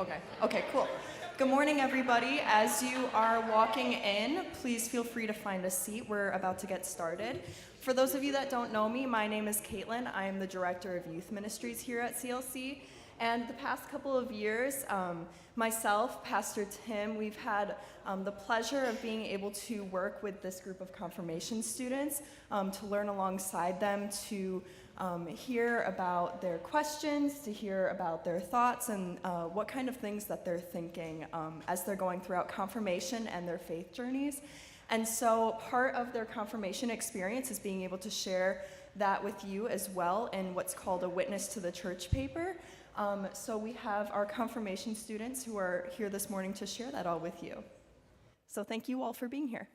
Okay, cool. Good morning, everybody. As you are walking in, please feel free to find a seat. We're about to get started. For those of you that don't know me, my name is Caitlin. I am the Director of Youth Ministries here at CLC. And the past couple of years, myself, Pastor Tim, we've had the pleasure of being able to work with this group of confirmation students, to learn alongside them, to hear about their questions, to hear about their thoughts, and what kind of things that they're thinking as they're going throughout confirmation and their faith journeys. And so part of their confirmation experience is being able to share that with you as well in what's called a Witness to the Church paper. So we have our confirmation students who are here this morning to share that all with you. So thank you all for being here.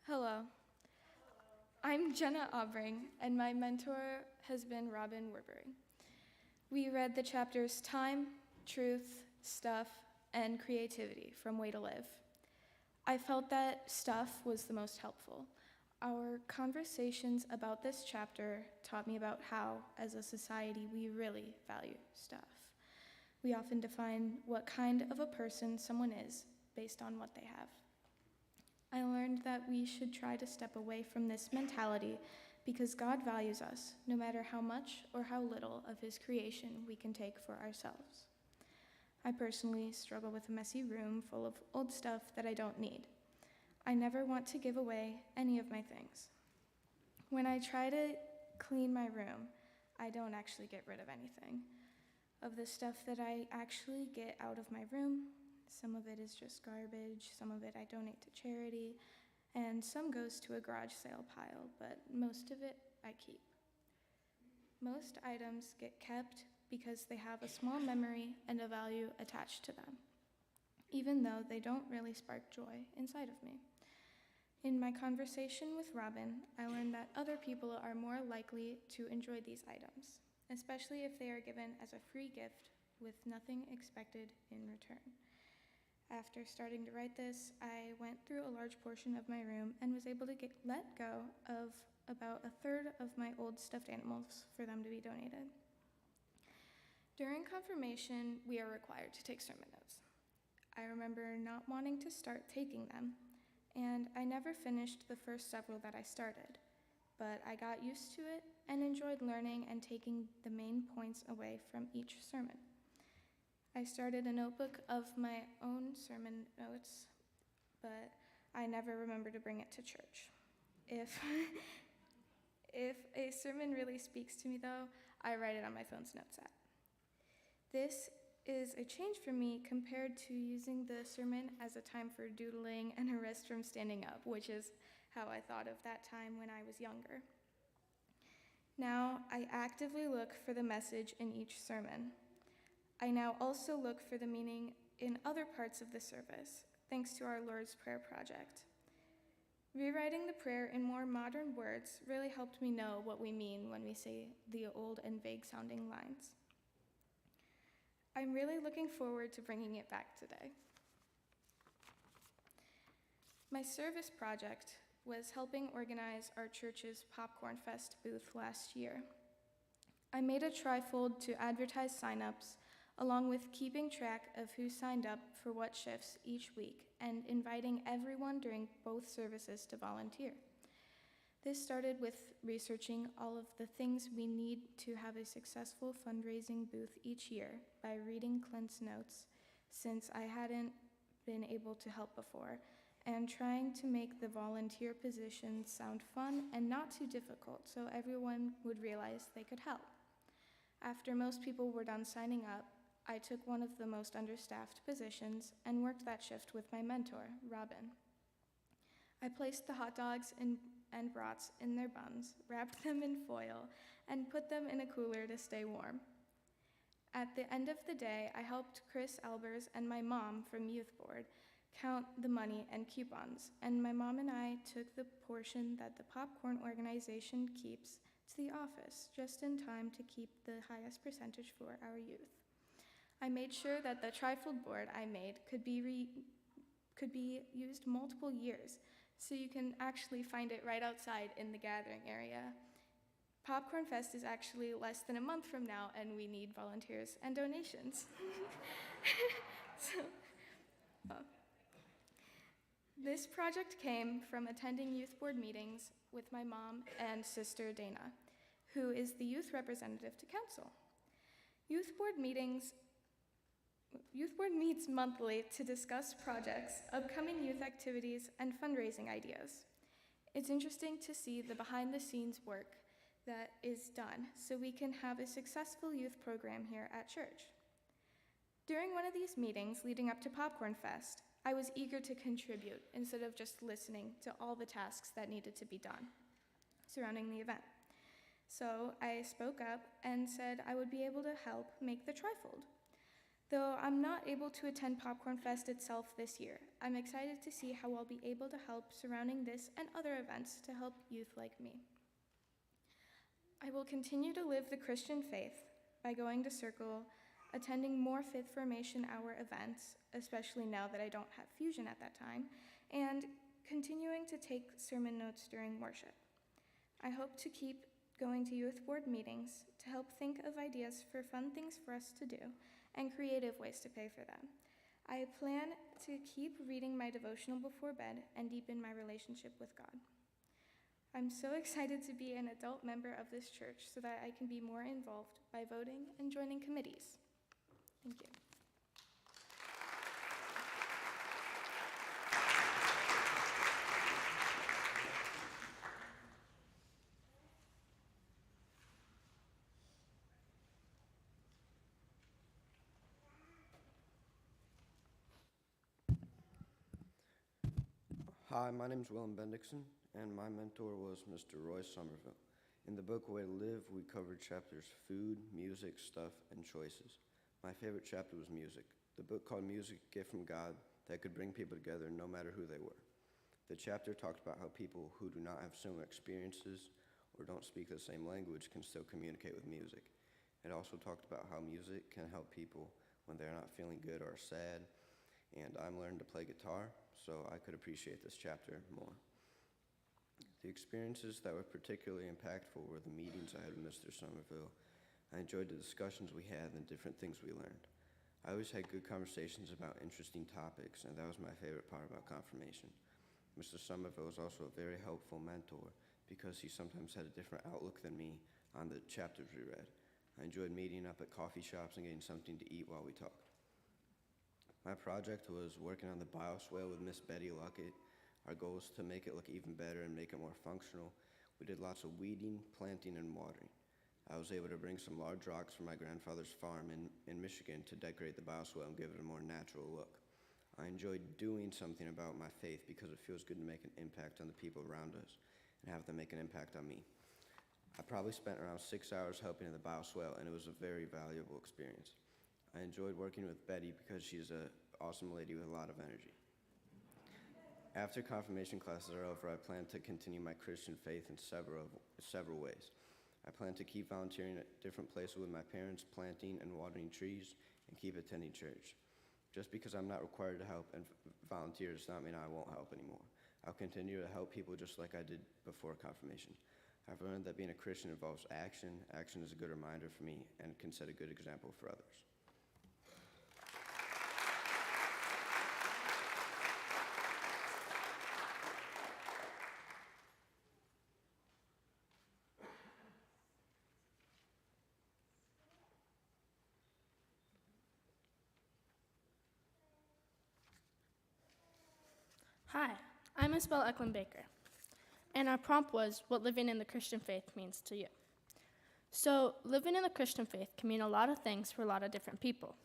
Hello, I'm Jenna Aubring, and my mentor has been Robin Werbury. We read the chapters Time, Truth, Stuff, and Creativity from Way to Live. I felt that Stuff was the most helpful. Our conversations about this chapter taught me about how, as a society, we really value stuff. We often define what kind of a person someone is based on what they have. I learned that we should try to step away from this mentality because God values us, no matter how much or how little of his creation we can take for ourselves. I personally struggle with a messy room full of old stuff that I don't need. I never want to give away any of my things. When I try to clean my room, I don't actually get rid of anything. Of the stuff that I actually get out of my room, some of it is just garbage, some of it I donate to charity, and some goes to a garage sale pile, but most of it I keep. Most items get kept because they have a small memory and a value attached to them, even though they don't really spark joy inside of me. In my conversation with Robin, I learned that other people are more likely to enjoy these items, especially if they are given as a free gift with nothing expected in return. After starting to write this, I went through a large portion of my room and was able to let go of about a third of my old stuffed animals for them to be donated. During confirmation, we are required to take sermon notes. I remember not wanting to start taking them, and I never finished the first several that I started, but I got used to it and enjoyed learning and taking the main points away from each sermon. I started a notebook of my own sermon notes, but I never remember to bring it to church. If a sermon really speaks to me, though, I write it on my phone's notes app. This is a change for me compared to using the sermon as a time for doodling and a rest from standing up, which is how I thought of that time when I was younger. Now, I actively look for the message in each sermon. I now also look for the meaning in other parts of the service, thanks to our Lord's Prayer project. Rewriting the prayer in more modern words really helped me know what we mean when we say the old and vague-sounding lines. I'm really looking forward to bringing it back today. My service project was helping organize our church's Popcorn Fest booth last year. I made a trifold to advertise signups, along with keeping track of who signed up for what shifts each week and inviting everyone during both services to volunteer. This started with researching all of the things we need to have a successful fundraising booth each year by reading Clint's notes, since I hadn't been able to help before, and trying to make the volunteer positions sound fun and not too difficult so everyone would realize they could help. After most people were done signing up, I took one of the most understaffed positions and worked that shift with my mentor, Robin. I placed the hot dogs and brats in their buns, wrapped them in foil, and put them in a cooler to stay warm. At the end of the day, I helped Chris Albers and my mom from Youth Board count the money and coupons, and my mom and I took the portion that the popcorn organization keeps to the office just in time to keep the highest percentage for our youth. I made sure that the trifold board I made could be used multiple years, so you can actually find it right outside in the gathering area. Popcorn Fest is actually less than a month from now, and we need volunteers and donations. This project came from attending youth board meetings with my mom and sister Dana, who is the youth representative to council. Youth board meets monthly to discuss projects, upcoming youth activities, and fundraising ideas. It's interesting to see the behind-the-scenes work that is done so we can have a successful youth program here at church. During one of these meetings leading up to Popcorn Fest, I was eager to contribute instead of just listening to all the tasks that needed to be done surrounding the event. So I spoke up and said I would be able to help make the trifold. Though I'm not able to attend Popcorn Fest itself this year, I'm excited to see how I'll be able to help surrounding this and other events to help youth like me. I will continue to live the Christian faith by going to Circle, attending more Fifth Formation Hour events, especially now that I don't have Fusion at that time, and continuing to take sermon notes during worship. I hope to keep going to youth board meetings to help think of ideas for fun things for us to do and creative ways to pay for them. I plan to keep reading my devotional before bed and deepen my relationship with God. I'm so excited to be an adult member of this church so that I can be more involved by voting and joining committees. Thank you. Hi, my name is Willem Bendixson, and my mentor was Mr. Roy Somerville. In the book Way to Live, we covered chapters food, music, stuff, and choices. My favorite chapter was music. The book called Music, a Gift from God that could bring people together no matter who they were. The chapter talked about how people who do not have similar experiences or don't speak the same language can still communicate with music. It also talked about how music can help people when they're not feeling good or sad, and I'm learning to play guitar, so I could appreciate this chapter more. The experiences that were particularly impactful were the meetings I had with Mr. Somerville. I enjoyed the discussions we had and the different things we learned. I always had good conversations about interesting topics, and that was my favorite part about confirmation. Mr. Somerville was also a very helpful mentor because he sometimes had a different outlook than me on the chapters we read. I enjoyed meeting up at coffee shops and getting something to eat while we talked. My project was working on the bioswale with Miss Betty Luckett. Our goal was to make it look even better and make it more functional. We did lots of weeding, planting, and watering. I was able to bring some large rocks from my grandfather's farm in Michigan to decorate the bioswale and give it a more natural look. I enjoyed doing something about my faith because it feels good to make an impact on the people around us and have them make an impact on me. I probably spent around 6 hours helping in the bioswale, and it was a very valuable experience. I enjoyed working with Betty because she's an awesome lady with a lot of energy. After confirmation classes are over, I plan to continue my Christian faith in several ways. I plan to keep volunteering at different places with my parents, planting and watering trees, and keep attending church. Just because I'm not required to help and volunteer does not mean I won't help anymore. I'll continue to help people just like I did before confirmation. I've learned that being a Christian involves action. Action is a good reminder for me and can set a good example for others. Hi, I'm Isabel Eklund-Baker, and our prompt was what living in the Christian faith means to you. So, living in the Christian faith can mean a lot of things for a lot of different people.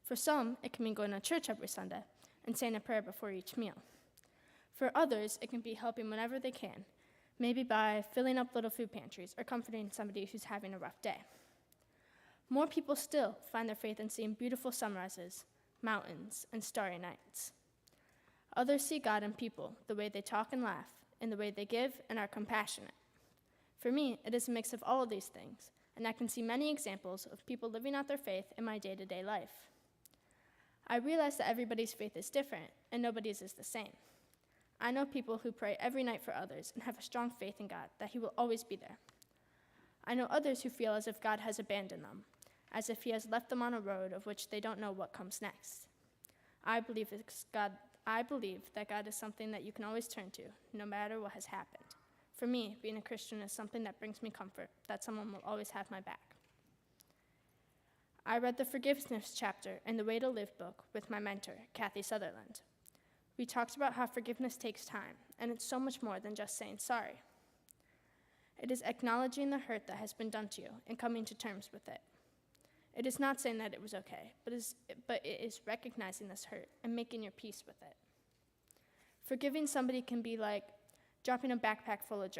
For some, it can mean going to church every Sunday and saying a prayer before each meal. For others, it can be helping whenever they can, maybe by filling up little food pantries or comforting somebody who's having a rough day. More people still find their faith in seeing beautiful sunrises, mountains, and starry nights. Others see God in people, the way they talk and laugh, in the way they give and are compassionate. For me, it is a mix of all of these things, and I can see many examples of people living out their faith in my day-to-day life. I realize that everybody's faith is different, and nobody's is the same. I know people who pray every night for others and have a strong faith in God that He will always be there. I know others who feel as if God has abandoned them, as if He has left them on a road of which they don't know what comes next. I believe that God is something that you can always turn to, no matter what has happened. For me, being a Christian is something that brings me comfort, that someone will always have my back. I read the Forgiveness chapter in the Way to Live book with my mentor, Kathy Sutherland. We talked about how forgiveness takes time, and it's so much more than just saying sorry. It is acknowledging the hurt that has been done to you and coming to terms with it. It is not saying that it was okay, but it is recognizing this hurt and making your peace with it. Forgiving somebody can be like dropping a backpack full of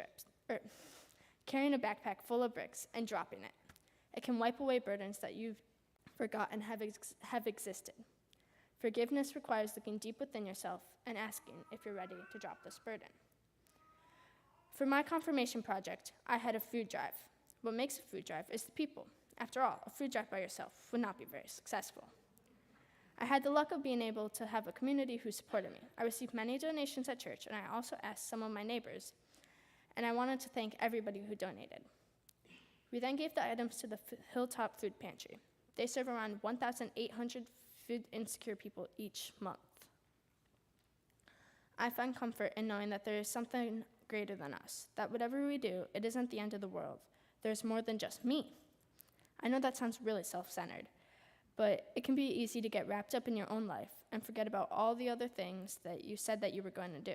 carrying a backpack full of bricks and dropping it. It can wipe away burdens that you've forgotten have existed. Forgiveness requires looking deep within yourself and asking if you're ready to drop this burden. For my confirmation project, I had a food drive. What makes a food drive is the people. After all, a food drive by yourself would not be very successful. I had the luck of being able to have a community who supported me. I received many donations at church, and I also asked some of my neighbors, and I wanted to thank everybody who donated. We then gave the items to the Hilltop Food Pantry. They serve around 1,800 food insecure people each month. I find comfort in knowing that there is something greater than us, that whatever we do, it isn't the end of the world. There's more than just me. I know that sounds really self-centered, but it can be easy to get wrapped up in your own life and forget about all the other things that you said that you were going to do.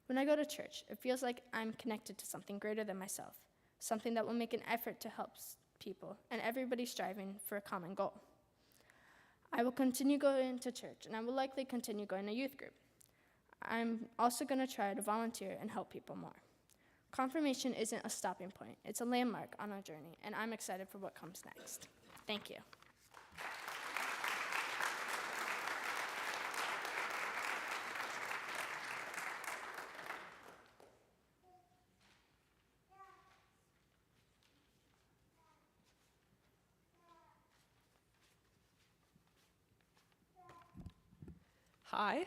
When I go to church, it feels like I'm connected to something greater than myself, something that will make an effort to help people, and everybody striving for a common goal. I will continue going to church, and I will likely continue going to youth group. I'm also going to try to volunteer and help people more. Confirmation isn't a stopping point. It's a landmark on our journey, and I'm excited for what comes next. Thank you. Hi,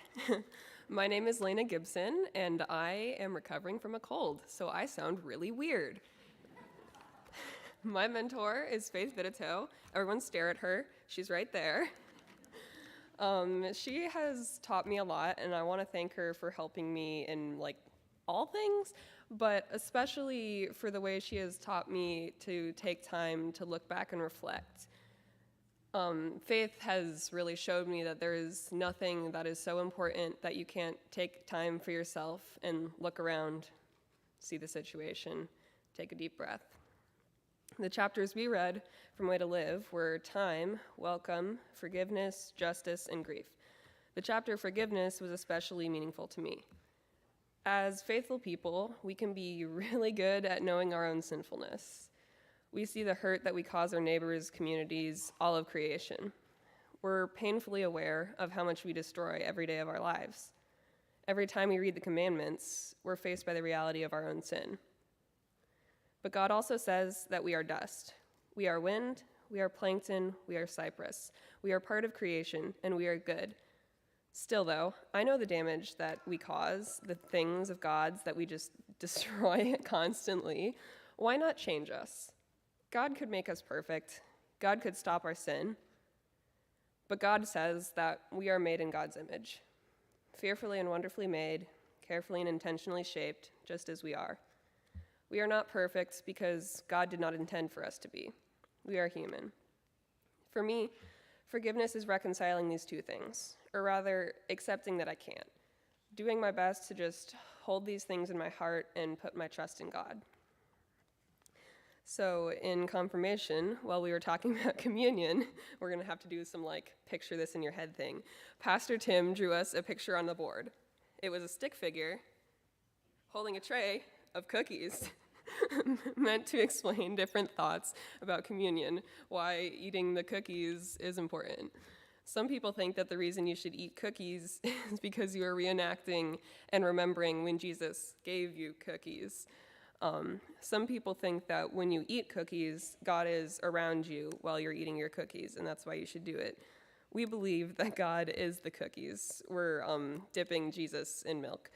my name is Lena Gibson, and I am recovering from a cold, so I sound really weird. My mentor is Faith Vidito. Everyone stare at her. She's right there. She has taught me a lot, and I want to thank her for helping me in, all things, but especially for the way she has taught me to take time to look back and reflect. Faith has really showed me that there is nothing that is so important that you can't take time for yourself and look around, see the situation, take a deep breath. The chapters we read from Way to Live were time, welcome, forgiveness, justice, and grief. The chapter forgiveness was especially meaningful to me. As faithful people, we can be really good at knowing our own sinfulness. We see the hurt that we cause our neighbors, communities, all of creation. We're painfully aware of how much we destroy every day of our lives. Every time we read the commandments, we're faced by the reality of our own sin. But God also says that we are dust. We are wind, we are plankton, we are cypress. We are part of creation, and we are good. Still, though, I know the damage that we cause, the things of God's that we just destroy constantly. Why not change us? God could make us perfect. God could stop our sin. But God says that we are made in God's image, fearfully and wonderfully made, carefully and intentionally shaped, just as we are. We are not perfect because God did not intend for us to be. We are human. For me, forgiveness is reconciling these two things, or rather, accepting that I can't, doing my best to just hold these things in my heart and put my trust in God. So in confirmation, while we were talking about communion, we're going to have to do some picture this in your head thing. Pastor Tim drew us a picture on the board. It was a stick figure holding a tray of cookies meant to explain different thoughts about communion, why eating the cookies is important. Some people think that the reason you should eat cookies is because you are reenacting and remembering when Jesus gave you cookies. Some people think that when you eat cookies, God is around you while you're eating your cookies, and that's why you should do it. We believe that God is the cookies. We're dipping Jesus in milk.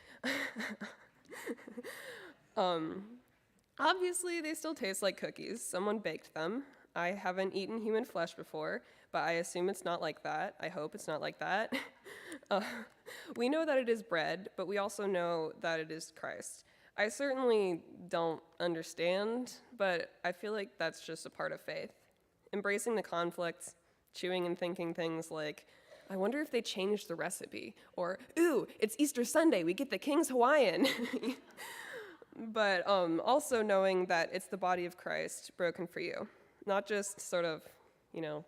Obviously, they still taste like cookies. Someone baked them. I haven't eaten human flesh before, but I assume it's not like that. I hope it's not like that. We know that it is bread, but we also know that it is Christ. I certainly don't understand, but I feel like that's just a part of faith. Embracing the conflict, chewing and thinking things like, I wonder if they changed the recipe, or, ooh, it's Easter Sunday, we get the King's Hawaiian. But also knowing that it's the body of Christ broken for you. Not just sort of,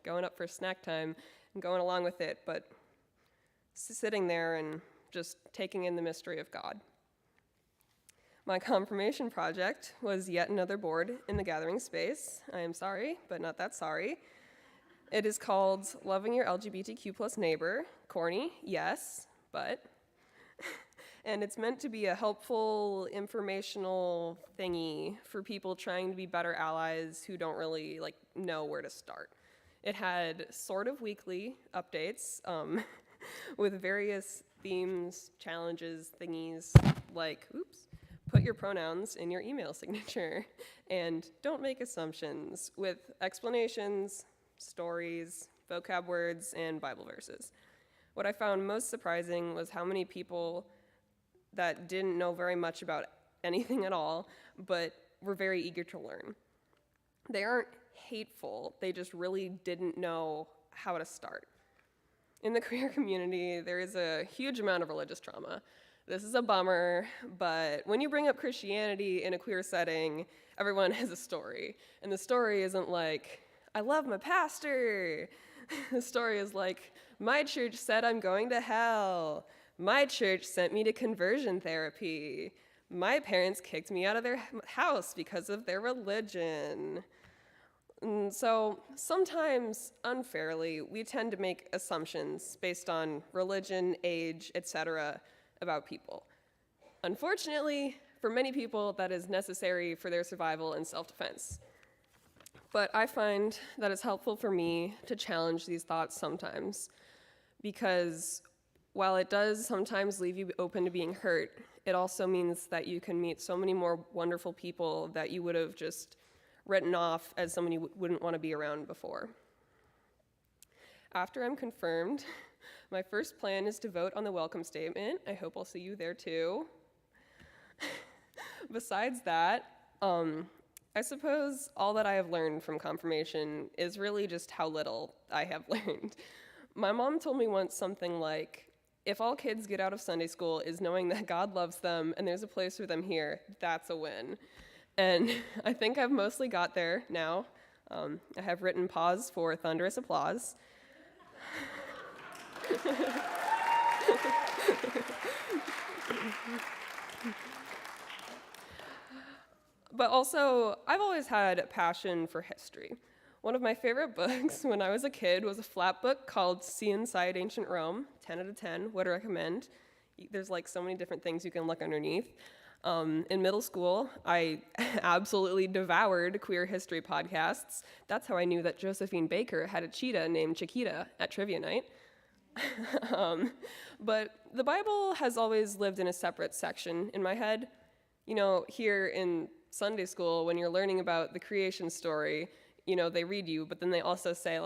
going up for snack time and going along with it, but sitting there and just taking in the mystery of God. My confirmation project was yet another board in the gathering space. I am sorry, but not that sorry. It is called Loving Your LGBTQ plus Neighbor. Corny, yes, but. And it's meant to be a helpful, informational thingy for people trying to be better allies who don't really know where to start. It had sort of weekly updates with various themes, challenges, thingies like, put your pronouns in your email signature, and don't make assumptions, with explanations, stories, vocab words, and Bible verses. What I found most surprising was how many people that didn't know very much about anything at all, but were very eager to learn. They aren't hateful, they just really didn't know how to start. In the queer community, there is a huge amount of religious trauma. This is a bummer, but when you bring up Christianity in a queer setting, everyone has a story. And the story isn't like, I love my pastor. The story is like, my church said I'm going to hell. My church sent me to conversion therapy. My parents kicked me out of their house because of their religion. And so sometimes, unfairly, we tend to make assumptions based on religion, age, etc., about people. Unfortunately, for many people, that is necessary for their survival and self-defense. But I find that it's helpful for me to challenge these thoughts sometimes, because while it does sometimes leave you open to being hurt, it also means that you can meet so many more wonderful people that you would have just written off as someone you wouldn't want to be around before. After I'm confirmed, my first plan is to vote on the welcome statement. I hope I'll see you there too. Besides that, I suppose all that I have learned from confirmation is really just how little I have learned. My mom told me once something like, if all kids get out of Sunday school is knowing that God loves them and there's a place for them here, that's a win. And I think I've mostly got there now. I have written pause for thunderous applause. But also, I've always had a passion for history. One of my favorite books when I was a kid was a flat book called See Inside Ancient Rome, 10 out of 10, would recommend. There's so many different things you can look underneath. In middle school, I absolutely devoured queer history podcasts. That's how I knew that Josephine Baker had a cheetah named Chiquita at trivia night. But the Bible has always lived in a separate section in my head. Here in Sunday school, when you're learning about the creation story, they read you, but then they also say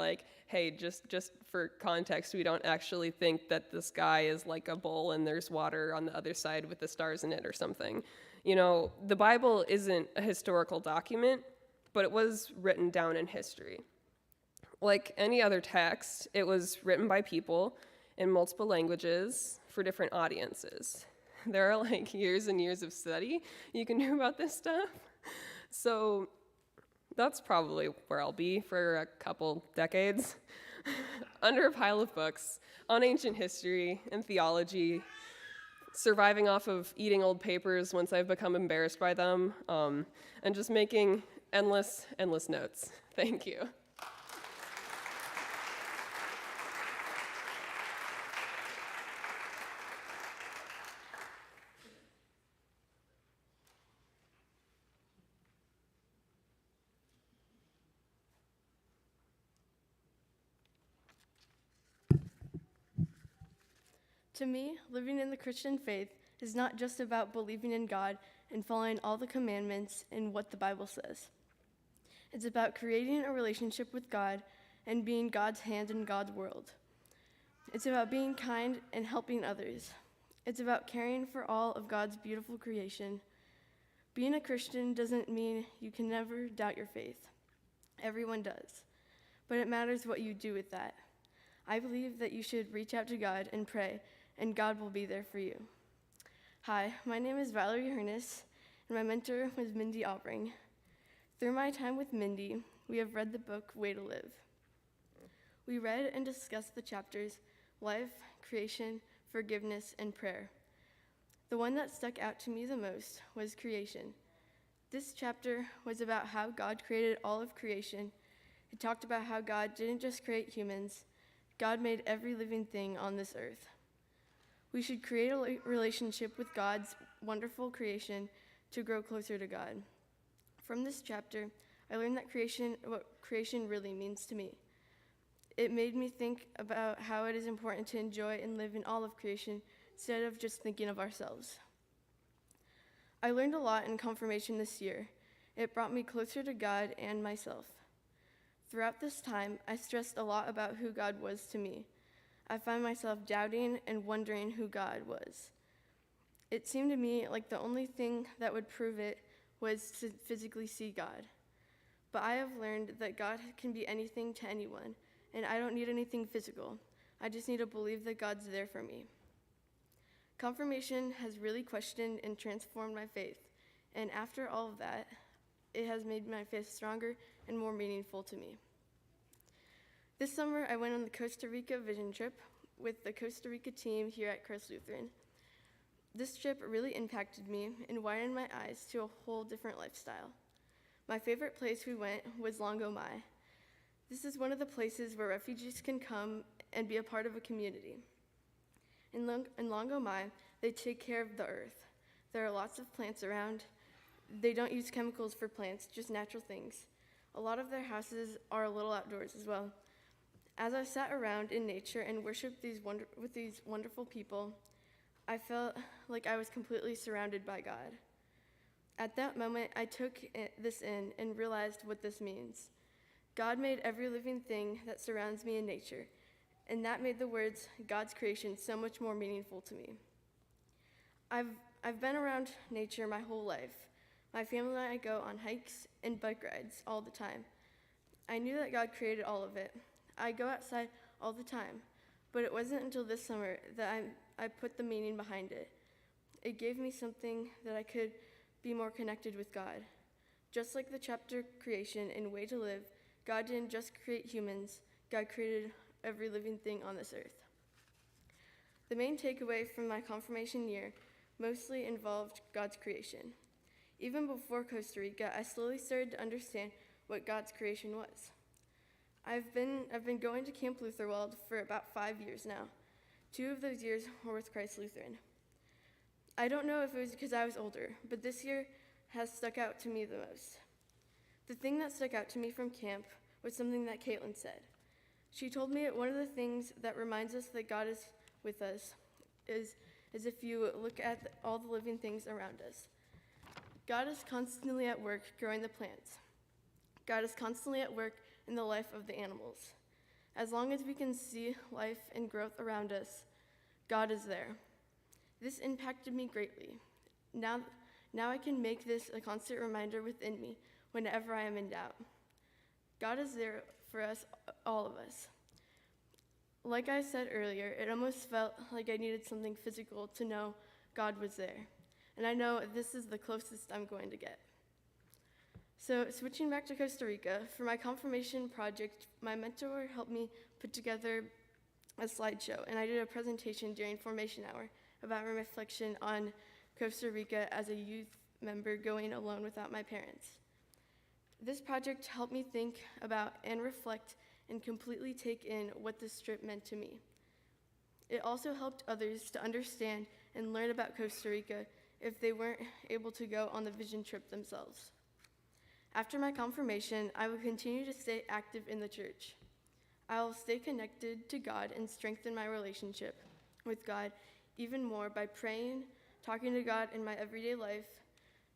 hey, just for context, we don't actually think that the sky is like a bowl and there's water on the other side with the stars in it or something. The Bible isn't a historical document, but it was written down in history. Like any other text, it was written by people in multiple languages for different audiences. There are years and years of study you can do about this stuff. So that's probably where I'll be for a couple decades, under a pile of books on ancient history and theology, surviving off of eating old papers once I've become embarrassed by them, and just making endless notes. Thank you. To me, living in the Christian faith is not just about believing in God and following all the commandments and what the Bible says. It's about creating a relationship with God and being God's hand in God's world. It's about being kind and helping others. It's about caring for all of God's beautiful creation. Being a Christian doesn't mean you can never doubt your faith. Everyone does. But it matters what you do with that. I believe that you should reach out to God and pray, and God will be there for you. Hi, my name is Valerie Hernes, and my mentor was Mindy Albring. Through my time with Mindy, we have read the book Way to Live. We read and discussed the chapters life, creation, forgiveness, and prayer. The one that stuck out to me the most was creation. This chapter was about how God created all of creation. It talked about how God didn't just create humans, God made every living thing on this earth. We should create a relationship with God's wonderful creation to grow closer to God. From this chapter, I learned that what creation really means to me. It made me think about how it is important to enjoy and live in all of creation instead of just thinking of ourselves. I learned a lot in confirmation this year. It brought me closer to God and myself. Throughout this time, I stressed a lot about who God was to me. I found myself doubting and wondering who God was. It seemed to me like the only thing that would prove it was to physically see God. But I have learned that God can be anything to anyone, and I don't need anything physical. I just need to believe that God's there for me. Confirmation has really questioned and transformed my faith, and after all of that, it has made my faith stronger and more meaningful to me. This summer, I went on the Costa Rica vision trip with the Costa Rica team here at Christ Lutheran. This trip really impacted me and widened my eyes to a whole different lifestyle. My favorite place we went was Longo Mai. This is one of the places where refugees can come and be a part of a community. In Longo Mai, they take care of the earth. There are lots of plants around. They don't use chemicals for plants, just natural things. A lot of their houses are a little outdoors as well. As I sat around in nature and worshiped with these wonderful people, I felt like I was completely surrounded by God. At that moment, I took this in and realized what this means. God made every living thing that surrounds me in nature, and that made the words God's creation so much more meaningful to me. I've been around nature my whole life. My family and I go on hikes and bike rides all the time. I knew that God created all of it. I go outside all the time, but it wasn't until this summer that I put the meaning behind it. It gave me something that I could be more connected with God. Just like the chapter Creation and Way to Live, God didn't just create humans, God created every living thing on this earth. The main takeaway from my confirmation year mostly involved God's creation. Even before Costa Rica, I slowly started to understand what God's creation was. I've been going to Camp Lutherwald for about 5 years now. 2 of those years were with Christ Lutheran. I don't know if it was because I was older, but this year has stuck out to me the most. The thing that stuck out to me from camp was something that Caitlin said. She told me one of the things that reminds us that God is with us is if you look at all the living things around us. God is constantly at work growing the plants. God is constantly at work in the life of the animals. As long as we can see life and growth around us, God is there. This impacted me greatly. Now I can make this a constant reminder within me whenever I am in doubt. God is there for us, all of us. Like I said earlier, it almost felt like I needed something physical to know God was there. And I know this is the closest I'm going to get. So switching back to Costa Rica, for my confirmation project, my mentor helped me put together a slideshow, and I did a presentation during formation hour about my reflection on Costa Rica as a youth member going alone without my parents. This project helped me think about and reflect and completely take in what this trip meant to me. It also helped others to understand and learn about Costa Rica if they weren't able to go on the vision trip themselves. After my confirmation, I will continue to stay active in the church. I will stay connected to God and strengthen my relationship with God even more by praying, talking to God in my everyday life,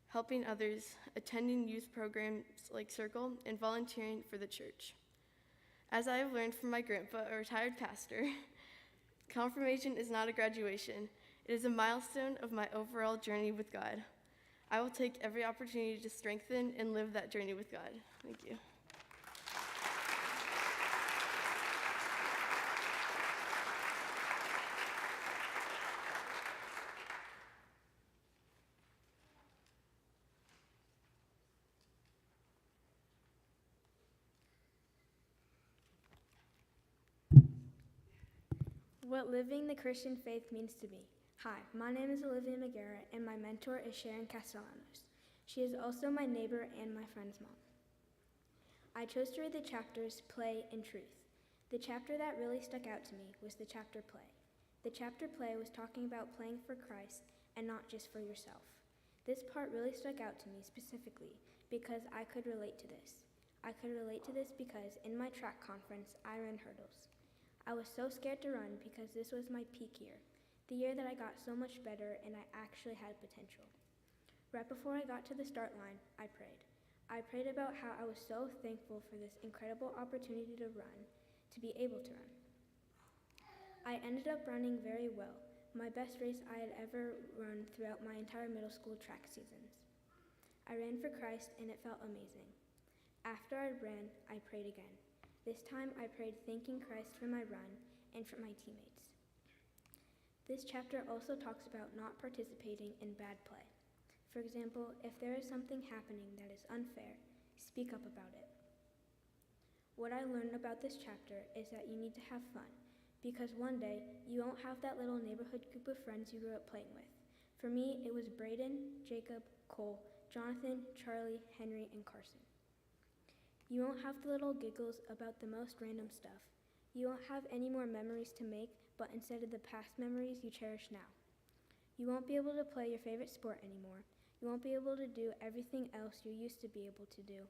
helping others, attending youth programs like Circle, and volunteering for the church. As I have learned from my grandpa, a retired pastor, confirmation is not a graduation. It is a milestone of my overall journey with God. I will take every opportunity to strengthen and live that journey with God. Thank you. What living the Christian faith means to me. Hi, my name is Olivia McGarrett, and my mentor is Sharon Castellanos. She is also my neighbor and my friend's mom. I chose to read the chapters Play and Truth. The chapter that really stuck out to me was the chapter Play. The chapter Play was talking about playing for Christ and not just for yourself. This part really stuck out to me specifically because I could relate to this. I could relate to this because in my track conference, I ran hurdles. I was so scared to run because this was my peak year, the year that I got so much better and I actually had potential. Right before I got to the start line, I prayed. I prayed about how I was so thankful for this incredible opportunity to run, to be able to run. I ended up running very well, my best race I had ever run throughout my entire middle school track seasons. I ran for Christ and it felt amazing. After I ran, I prayed again. This time I prayed thanking Christ for my run and for my teammates. This chapter also talks about not participating in bad play. For example, if there is something happening that is unfair, speak up about it. What I learned about this chapter is that you need to have fun, because one day you won't have that little neighborhood group of friends you grew up playing with. For me, it was Braden, Jacob, Cole, Jonathan, Charlie, Henry, and Carson. You won't have the little giggles about the most random stuff. You won't have any more memories to make, but instead of the past memories you cherish now. You won't be able to play your favorite sport anymore. You won't be able to do everything else you used to be able to do.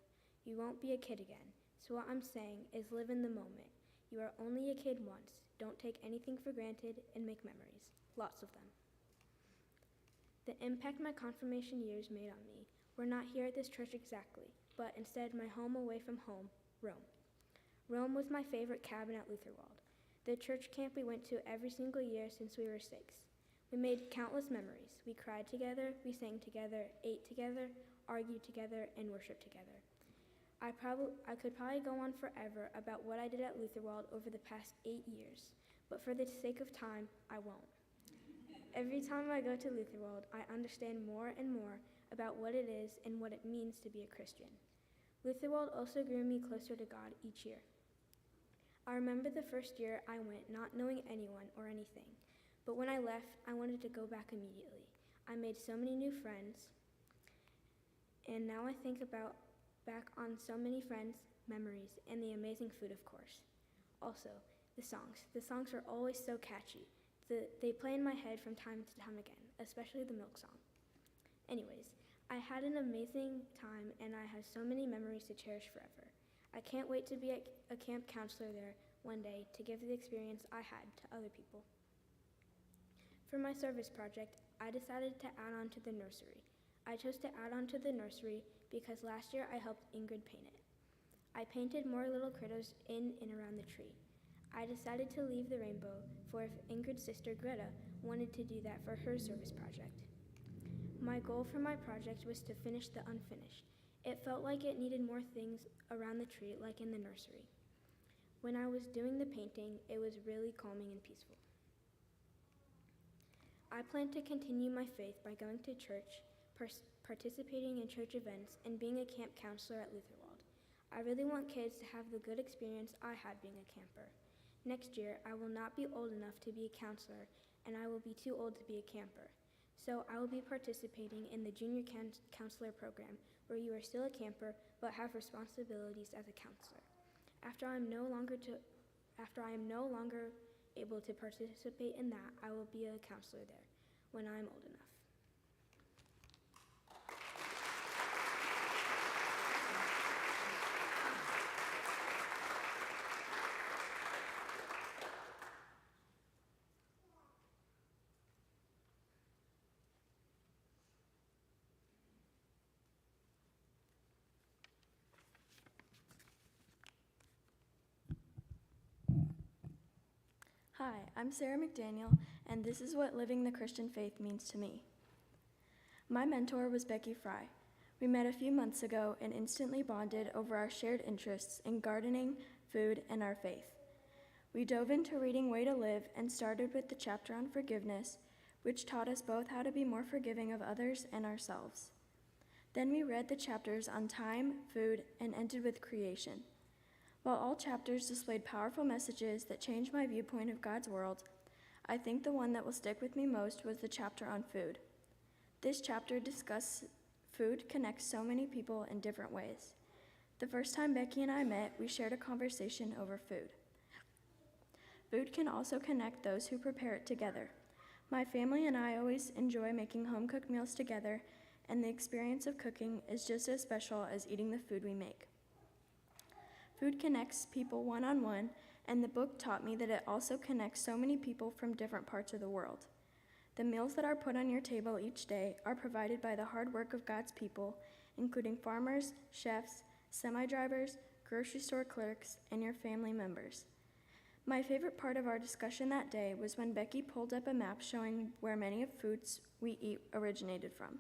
You won't be a kid again. So what I'm saying is live in the moment. You are only a kid once. Don't take anything for granted and make memories. Lots of them. The impact my confirmation years made on me were not here at this church exactly, but instead my home away from home, Rome. Rome was my favorite cabin at Lutherwald, the church camp we went to every single year since we were 6. We made countless memories. We cried together, we sang together, ate together, argued together, and worshiped together. I could probably go on forever about what I did at Lutherwald over the past 8 years, but for the sake of time, I won't. Every time I go to Lutherwald, I understand more and more about what it is and what it means to be a Christian. Lutherwald also grew me closer to God each year. I remember the first year I went not knowing anyone or anything, but when I left, I wanted to go back immediately. I made so many new friends, and now I think back on so many friends, memories, and the amazing food, of course. Also, the songs. The songs are always so catchy. They play in my head from time to time again, especially the milk song. Anyways, I had an amazing time and I have so many memories to cherish forever. I can't wait to be a camp counselor there one day to give the experience I had to other people. For my service project, I decided to add on to the nursery. I chose to add on to the nursery because last year I helped Ingrid paint it. I painted more little critters in and around the tree. I decided to leave the rainbow for if Ingrid's sister Greta wanted to do that for her service project. My goal for my project was to finish the unfinished. It felt like it needed more things around the tree like in the nursery. When I was doing the painting, it was really calming and peaceful. I plan to continue my faith by going to church, participating in church events, and being a camp counselor at Lutherwald. I really want kids to have the good experience I had being a camper. Next year, I will not be old enough to be a counselor, and I will be too old to be a camper. So I will be participating in the junior counselor program, where you are still a camper but have responsibilities as a counselor. After I am no longer able to participate in that, I will be a counselor there when I am old enough. Hi, I'm Sarah McDaniel, and this is what living the Christian faith means to me. My mentor was Becky Fry. We met a few months ago and instantly bonded over our shared interests in gardening, food, and our faith. We dove into reading Way to Live and started with the chapter on forgiveness, which taught us both how to be more forgiving of others and ourselves. Then we read the chapters on time, food, and ended with creation. While all chapters displayed powerful messages that changed my viewpoint of God's world, I think the one that will stick with me most was the chapter on food. This chapter discusses food connects so many people in different ways. The first time Becky and I met, we shared a conversation over food. Food can also connect those who prepare it together. My family and I always enjoy making home-cooked meals together, and the experience of cooking is just as special as eating the food we make. Food connects people one-on-one, and the book taught me that it also connects so many people from different parts of the world. The meals that are put on your table each day are provided by the hard work of God's people, including farmers, chefs, semi-drivers, grocery store clerks, and your family members. My favorite part of our discussion that day was when Becky pulled up a map showing where many of foods we eat originated from.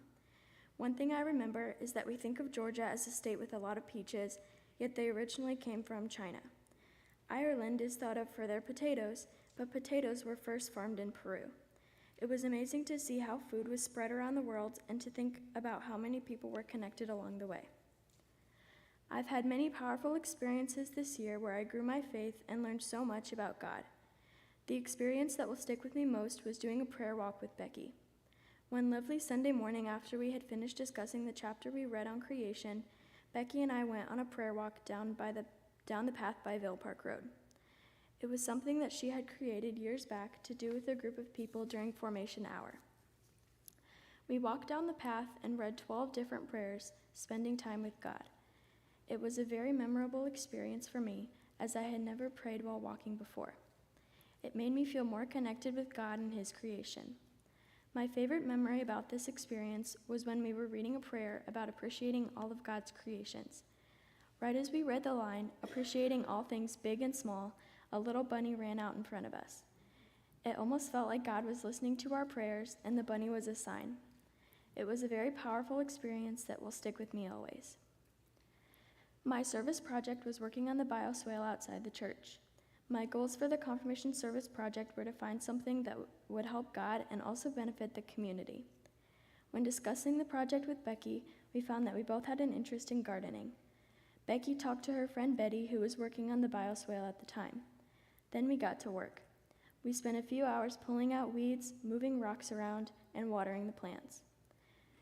One thing I remember is that we think of Georgia as a state with a lot of peaches, yet they originally came from China. Ireland is thought of for their potatoes, but potatoes were first farmed in Peru. It was amazing to see how food was spread around the world and to think about how many people were connected along the way. I've had many powerful experiences this year where I grew my faith and learned so much about God. The experience that will stick with me most was doing a prayer walk with Becky. One lovely Sunday morning after we had finished discussing the chapter we read on creation, Becky and I went on a prayer walk down the path by Vale Park Road. It was something that she had created years back to do with a group of people during formation hour. We walked down the path and read 12 different prayers, spending time with God. It was a very memorable experience for me, as I had never prayed while walking before. It made me feel more connected with God and His creation. My favorite memory about this experience was when we were reading a prayer about appreciating all of God's creations. Right as we read the line, appreciating all things big and small, a little bunny ran out in front of us. It almost felt like God was listening to our prayers, and the bunny was a sign. It was a very powerful experience that will stick with me always. My service project was working on the bioswale outside the church. My goals for the confirmation service project were to find something that would help God and also benefit the community. When discussing the project with Becky, we found that we both had an interest in gardening. Becky talked to her friend Betty, who was working on the bioswale at the time. Then we got to work. We spent a few hours pulling out weeds, moving rocks around, and watering the plants.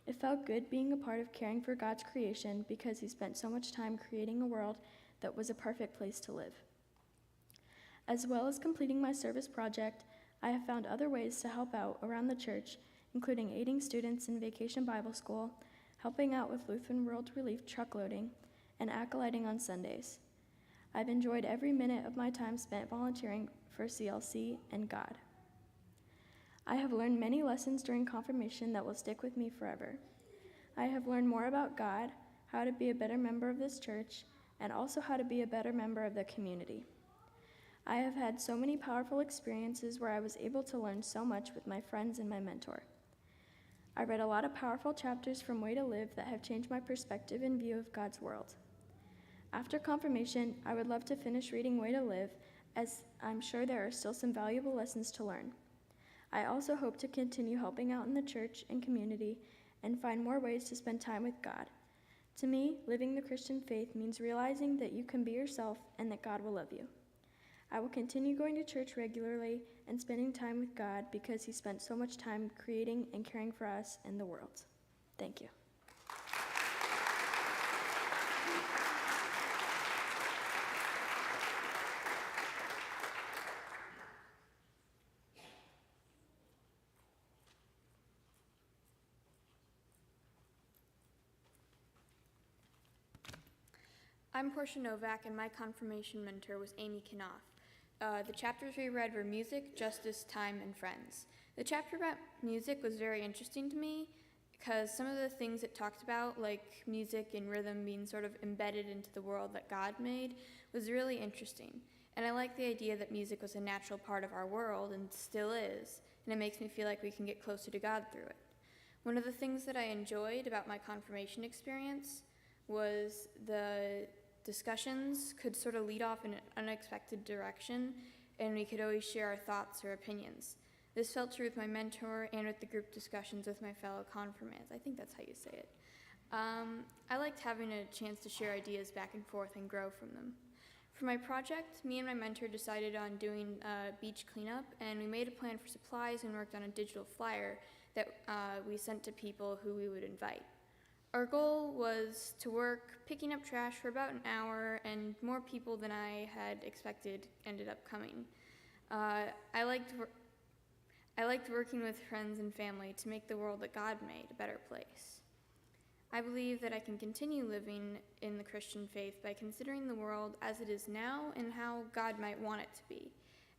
It felt good being a part of caring for God's creation because He spent so much time creating a world that was a perfect place to live. As well as completing my service project, I have found other ways to help out around the church, including aiding students in Vacation Bible School, helping out with Lutheran World Relief truck loading, and acolyting on Sundays. I've enjoyed every minute of my time spent volunteering for CLC and God. I have learned many lessons during confirmation that will stick with me forever. I have learned more about God, how to be a better member of this church, and also how to be a better member of the community. I have had so many powerful experiences where I was able to learn so much with my friends and my mentor. I read a lot of powerful chapters from Way to Live that have changed my perspective and view of God's world. After confirmation, I would love to finish reading Way to Live, as I'm sure there are still some valuable lessons to learn. I also hope to continue helping out in the church and community and find more ways to spend time with God. To me, living the Christian faith means realizing that you can be yourself and that God will love you. I will continue going to church regularly and spending time with God because He spent so much time creating and caring for us and the world. Thank you. I'm Portia Novak, and my confirmation mentor was Amy Knopf. The chapters we read were music, justice, time, and friends. The chapter about music was very interesting to me because some of the things it talked about, like music and rhythm being sort of embedded into the world that God made, was really interesting. And I like the idea that music was a natural part of our world and still is, and it makes me feel like we can get closer to God through it. One of the things that I enjoyed about my confirmation experience was the discussions could sort of lead off in an unexpected direction, and we could always share our thoughts or opinions. This felt true with my mentor and with the group discussions with my fellow confirmands. I think that's how you say it. I liked having a chance to share ideas back and forth and grow from them. For my project, me and my mentor decided on doing beach cleanup, and we made a plan for supplies and worked on a digital flyer that we sent to people who we would invite. Our goal was to work picking up trash for about an hour, and more people than I had expected ended up coming. I liked working with friends and family to make the world that God made a better place. I believe that I can continue living in the Christian faith by considering the world as it is now and how God might want it to be,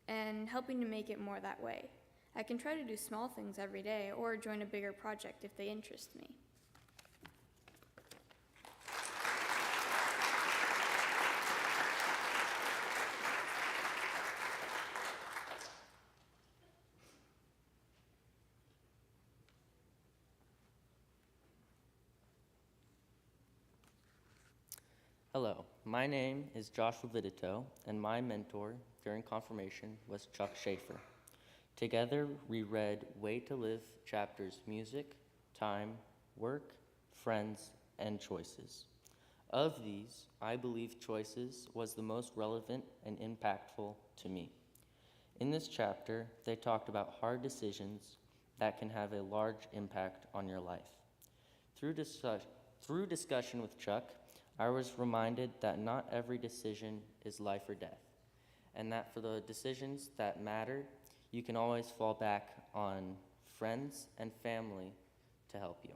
and helping to make it more that way. I can try to do small things every day or join a bigger project if they interest me. Hello, my name is Joshua Vidito, and my mentor during confirmation was Chuck Schaefer. Together, we read Way to Live chapters Music, Time, Work, Friends, and Choices. Of these, I believe Choices was the most relevant and impactful to me. In this chapter, they talked about hard decisions that can have a large impact on your life. Through discussion with Chuck, I was reminded that not every decision is life or death, and that for the decisions that matter, you can always fall back on friends and family to help you.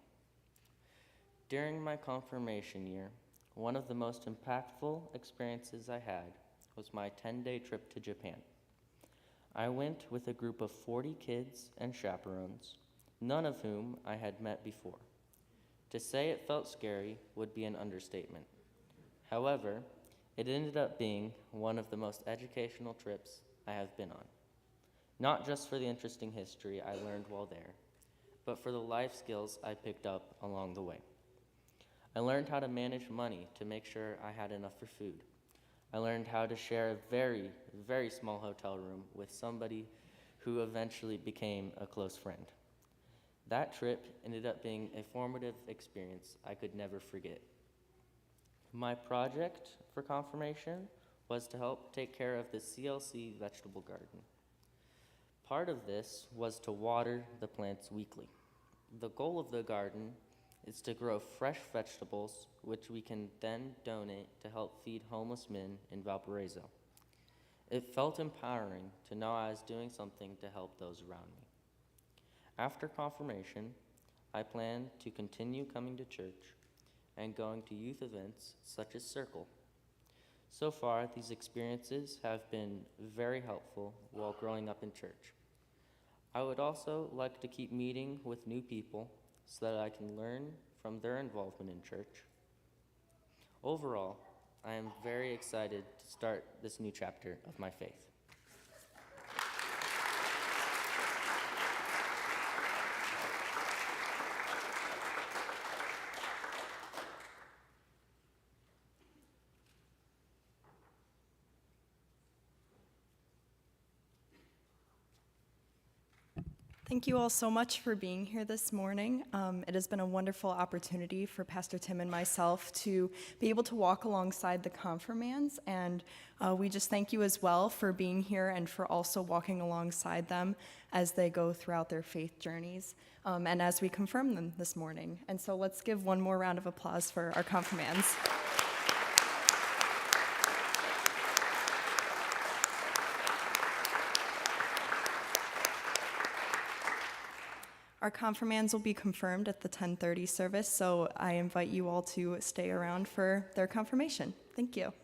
During my confirmation year, one of the most impactful experiences I had was my 10-day trip to Japan. I went with a group of 40 kids and chaperones, none of whom I had met before. To say it felt scary would be an understatement. However, it ended up being one of the most educational trips I have been on. Not just for the interesting history I learned while there, but for the life skills I picked up along the way. I learned how to manage money to make sure I had enough for food. I learned how to share a very, very small hotel room with somebody who eventually became a close friend. That trip ended up being a formative experience I could never forget. My project for confirmation was to help take care of the CLC vegetable garden. Part of this was to water the plants weekly. The goal of the garden is to grow fresh vegetables, which we can then donate to help feed homeless men in Valparaiso. It felt empowering to know I was doing something to help those around me. After confirmation, I plan to continue coming to church and going to youth events such as Circle. So far, these experiences have been very helpful while growing up in church. I would also like to keep meeting with new people so that I can learn from their involvement in church. Overall, I am very excited to start this new chapter of my faith. Thank you all so much for being here this morning. It has been a wonderful opportunity for Pastor Tim and myself to be able to walk alongside the confirmands, and we just thank you as well for being here and for also walking alongside them as they go throughout their faith journeys and as we confirm them this morning. And so let's give one more round of applause for our confirmands. Our confirmands will be confirmed at the 10:30 service, so I invite you all to stay around for their confirmation. Thank you.